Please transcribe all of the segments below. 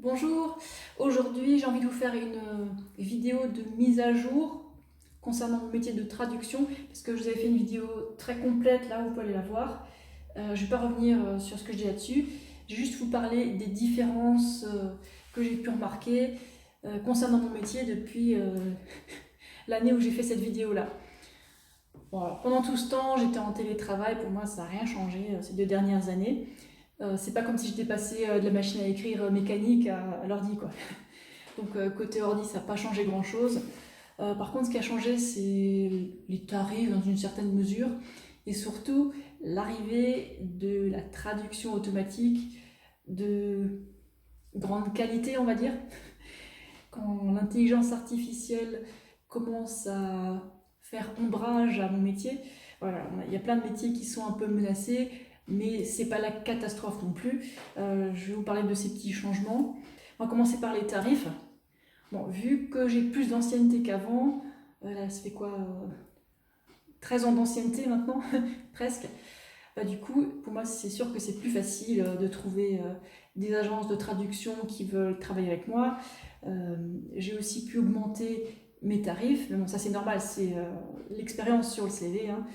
Bonjour, aujourd'hui j'ai envie de vous faire une vidéo de mise à jour concernant mon métier de traduction parce que je vous avais fait une vidéo très complète, là vous pouvez aller la voir. Je ne vais pas revenir sur ce que je dis là-dessus, je vais juste vous parler des différences que j'ai pu remarquer concernant mon métier depuis l'année où j'ai fait cette vidéo-là. Bon, alors, pendant tout ce temps j'étais en télétravail, pour moi ça n'a rien changé ces 2 dernières années. C'est pas comme si j'étais passée de la machine à écrire mécanique à l'ordi, quoi. Donc côté ordi, ça n'a pas changé grand-chose. Par contre, ce qui a changé, c'est les tarifs dans une certaine mesure et surtout l'arrivée de la traduction automatique de grande qualité, on va dire. Quand l'intelligence artificielle commence à faire ombrage à mon métier, voilà, il y a plein de métiers qui sont un peu menacés, mais c'est pas la catastrophe non plus. Je vais vous parler de ces petits changements. On va commencer par les tarifs. Bon, vu que j'ai plus d'ancienneté qu'avant, là ça fait quoi 13 ans d'ancienneté maintenant, presque. Du coup, pour moi, c'est sûr que c'est plus facile de trouver des agences de traduction qui veulent travailler avec moi. J'ai aussi pu augmenter mes tarifs, mais bon, ça c'est normal, c'est l'expérience sur le CV, hein.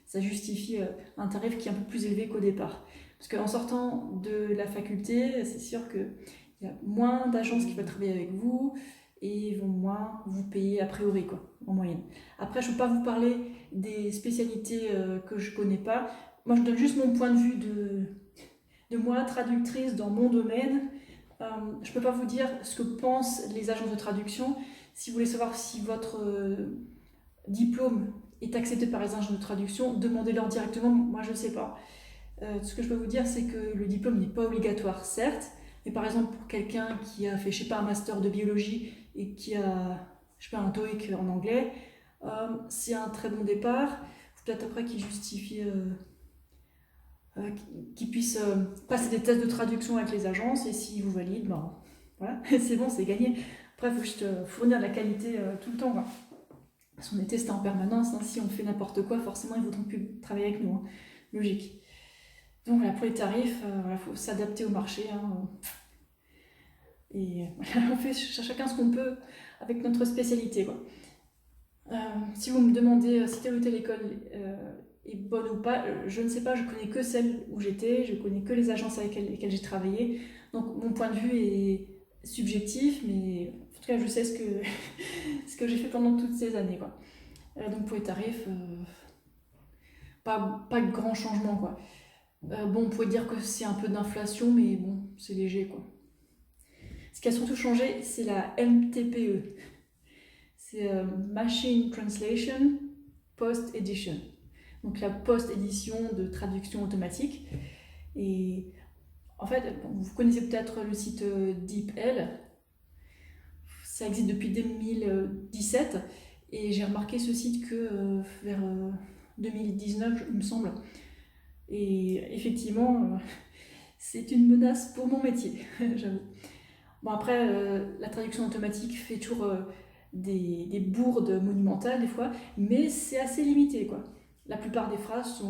Ça justifie un tarif qui est un peu plus élevé qu'au départ. Parce qu'en sortant de la faculté, c'est sûr qu'il y a moins d'agences qui veulent travailler avec vous et ils vont moins vous payer a priori, quoi, en moyenne. Après, je ne peux pas vous parler des spécialités que je ne connais pas. Moi, je donne juste mon point de vue de moi, traductrice dans mon domaine. Je ne peux pas vous dire ce que pensent les agences de traduction. Si vous voulez savoir si votre diplôme est accepté par les agences de traduction, demandez-leur directement, moi je ne sais pas. Ce que je peux vous dire, c'est que le diplôme n'est pas obligatoire, certes, mais par exemple pour quelqu'un qui a fait, je sais pas, un master de biologie et qui a, je sais pas, un TOEIC en anglais, c'est un très bon départ. Peut-être après qu'il justifie, qu'il puisse passer des tests de traduction avec les agences et s'ils vous valident, ben voilà, c'est bon, c'est gagné. Après, il faut juste fournir de la qualité tout le temps, quoi. Parce qu'on est testé en permanence, hein. Si on fait n'importe quoi, forcément ils ne voudront plus travailler avec nous, hein. Logique. Donc voilà, pour les tarifs, il faut s'adapter au marché, hein. Et voilà, on fait chacun ce qu'on peut avec notre spécialité, quoi. Si vous me demandez si telle ou telle école est bonne ou pas, je ne sais pas, je connais que celle où j'étais, je connais que les agences avec lesquelles j'ai travaillé. Donc mon point de vue est subjectif, mais en tout cas je sais ce que, ce que j'ai fait pendant toutes ces années, quoi. Donc pour les tarifs, pas de grand changement, quoi. Bon, on pourrait dire que c'est un peu d'inflation, mais bon, c'est léger, quoi. Ce qui a surtout changé, c'est la MTPE. C'est Machine Translation Post Edition. Donc la post-édition de traduction automatique. Et en fait, vous connaissez peut-être le site DeepL. Ça existe depuis 2017. Et j'ai remarqué ce site que vers 2019, il me semble. Et effectivement, c'est une menace pour mon métier, j'avoue. Bon, après, la traduction automatique fait toujours des bourdes monumentales des fois, mais c'est assez limité, quoi. La plupart des phrases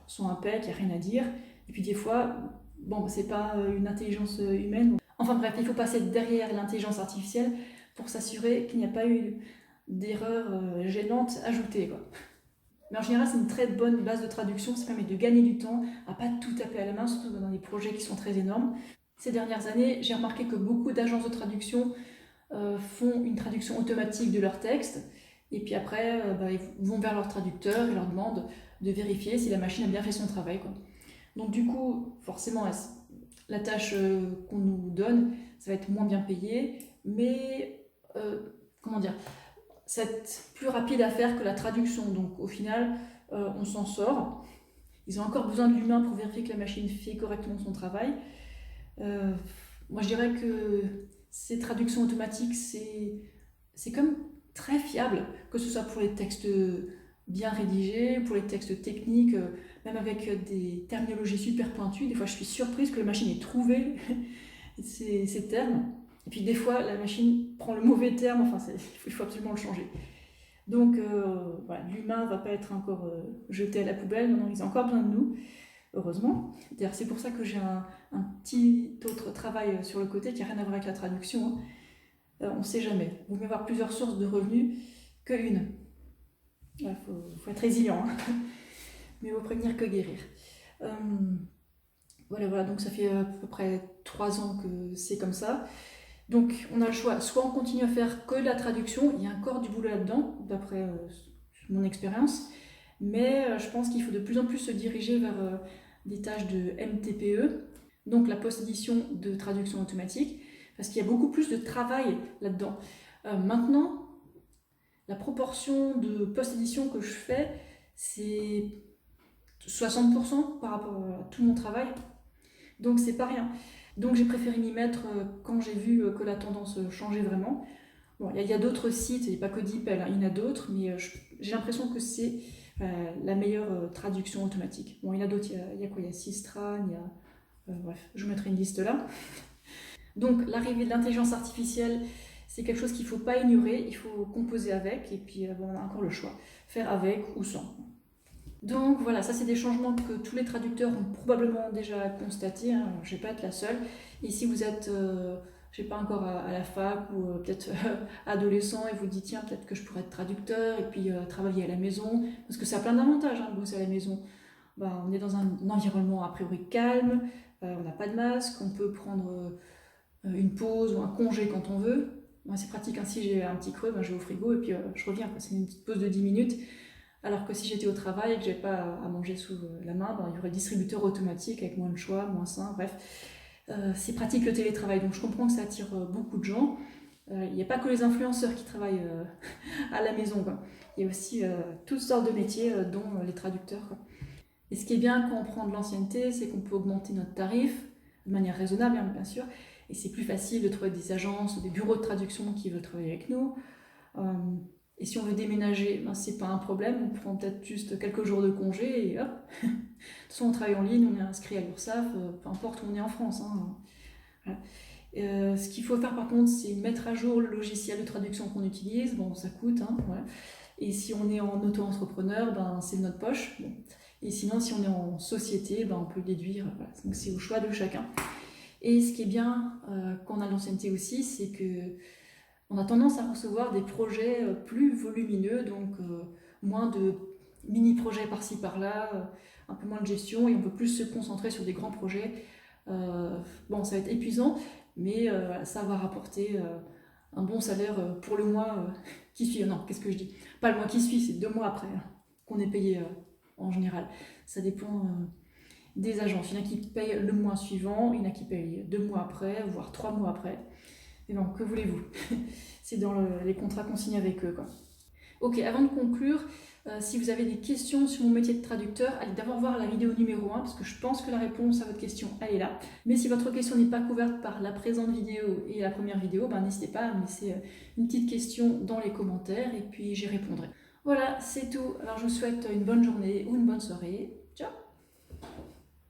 sont impeccables, il n'y a rien à dire. Et puis des fois, bon, c'est pas une intelligence humaine. Enfin bref, il faut passer derrière l'intelligence artificielle pour s'assurer qu'il n'y a pas eu d'erreur gênante ajoutée, quoi. Mais en général, c'est une très bonne base de traduction, ça permet de gagner du temps, à pas tout taper à la main, surtout dans des projets qui sont très énormes. Ces dernières années, j'ai remarqué que beaucoup d'agences de traduction font une traduction automatique de leur texte, et puis après, ils vont vers leur traducteur et leur demandent de vérifier si la machine a bien fait son travail, quoi. Donc du coup, forcément, la tâche qu'on nous donne, ça va être moins bien payé, mais comment dire, c'est plus rapide à faire que la traduction. Donc au final, on s'en sort. Ils ont encore besoin de l'humain pour vérifier que la machine fait correctement son travail. Moi je dirais que ces traductions automatiques, c'est comme très fiable, que ce soit pour les textes bien rédigés, pour les textes techniques, même avec des terminologies super pointues. Des fois je suis surprise que la machine ait trouvé ces termes. Et puis des fois la machine prend le mauvais terme, enfin il faut absolument le changer. Donc voilà, l'humain ne va pas être encore jeté à la poubelle, non, ils ont encore besoin de nous. heureusement. D'ailleurs, c'est pour ça que j'ai un petit autre travail sur le côté qui n'a rien à voir avec la traduction. On ne sait jamais. Vous pouvez avoir plusieurs sources de revenus qu'une. Il faut être résilient, hein. Mais vaut prévenir que guérir. Voilà, donc ça fait à peu près 3 ans que c'est comme ça. Donc on a le choix, soit on continue à faire que de la traduction, il y a encore du boulot là-dedans, d'après mon expérience, mais je pense qu'il faut de plus en plus se diriger vers des tâches de MTPE, donc la post-édition de traduction automatique, parce qu'il y a beaucoup plus de travail là-dedans. Maintenant, la proportion de post-édition que je fais, c'est 60% par rapport à tout mon travail, donc c'est pas rien. Donc j'ai préféré m'y mettre quand j'ai vu que la tendance changeait vraiment. Bon, il y a d'autres sites, il n'y a pas que DeepL, hein, il y en a d'autres, mais j'ai l'impression que c'est la meilleure traduction automatique. Bon, il y en a d'autres, il y a quoi? Il y a Sistran, il y a... bref, je vous mettrai une liste là. Donc l'arrivée de l'intelligence artificielle, c'est quelque chose qu'il ne faut pas ignorer, il faut composer avec, et puis bon, on a encore le choix, faire avec ou sans. Donc voilà, ça c'est des changements que tous les traducteurs ont probablement déjà constatés, hein. Je ne vais pas être la seule. Et si vous êtes, je sais pas, encore à la fac ou peut-être adolescent et vous dites tiens, peut-être que je pourrais être traducteur et puis travailler à la maison, parce que ça a plein d'avantages, hein, de bosser à la maison. Bah, on est dans un environnement a priori calme, on n'a pas de masque, on peut prendre une pause ou un congé quand on veut. Moi c'est pratique, hein, si j'ai un petit creux, ben, je vais au frigo et puis je reviens, c'est une petite pause de 10 minutes. Alors que si j'étais au travail et que j'avais pas à manger sous la main, ben, il y aurait le distributeur automatique avec moins de choix, moins sain, bref. C'est pratique le télétravail, donc je comprends que ça attire beaucoup de gens. Il n'y a pas que les influenceurs qui travaillent à la maison, quoi. Il y a aussi toutes sortes de métiers, dont les traducteurs, quoi. Et ce qui est bien quand on prend de l'ancienneté, c'est qu'on peut augmenter notre tarif de manière raisonnable, bien sûr, et c'est plus facile de trouver des agences ou des bureaux de traduction qui veulent travailler avec nous. Et si on veut déménager, ben, c'est pas un problème, on prend peut-être juste quelques jours de congé et hop. De toute façon, on travaille en ligne, on est inscrit à l'URSSAF, peu importe où on est en France, hein. Voilà. Ce qu'il faut faire par contre, c'est mettre à jour le logiciel de traduction qu'on utilise. Bon, ça coûte, hein, voilà. Et si on est en auto-entrepreneur, ben, c'est de notre poche. Bon. Et sinon, si on est en société, ben, on peut déduire. Voilà. Donc c'est au choix de chacun. Et ce qui est bien quand on a l'ancienneté aussi, c'est que on a tendance à recevoir des projets plus volumineux, donc moins de mini-projets par-ci par-là, un peu moins de gestion, et on peut plus se concentrer sur des grands projets. Bon, ça va être épuisant, mais ça va rapporter un bon salaire pour le mois qui suit. Non, qu'est-ce que je dis? Pas le mois qui suit, c'est 2 mois après qu'on est payé en général. Ça dépend des agences. Il y en a qui payent le mois suivant, il y en a qui payent 2 mois après, voire 3 mois après. Et non, que voulez-vous? C'est dans les contrats qu'on signe avec eux, quoi. Ok, avant de conclure, si vous avez des questions sur mon métier de traducteur, allez d'abord voir la vidéo numéro 1, parce que je pense que la réponse à votre question, elle est là. Mais si votre question n'est pas couverte par la présente vidéo et la première vidéo, ben, n'hésitez pas à me laisser une petite question dans les commentaires, et puis j'y répondrai. Voilà, c'est tout. Alors je vous souhaite une bonne journée ou une bonne soirée. Ciao!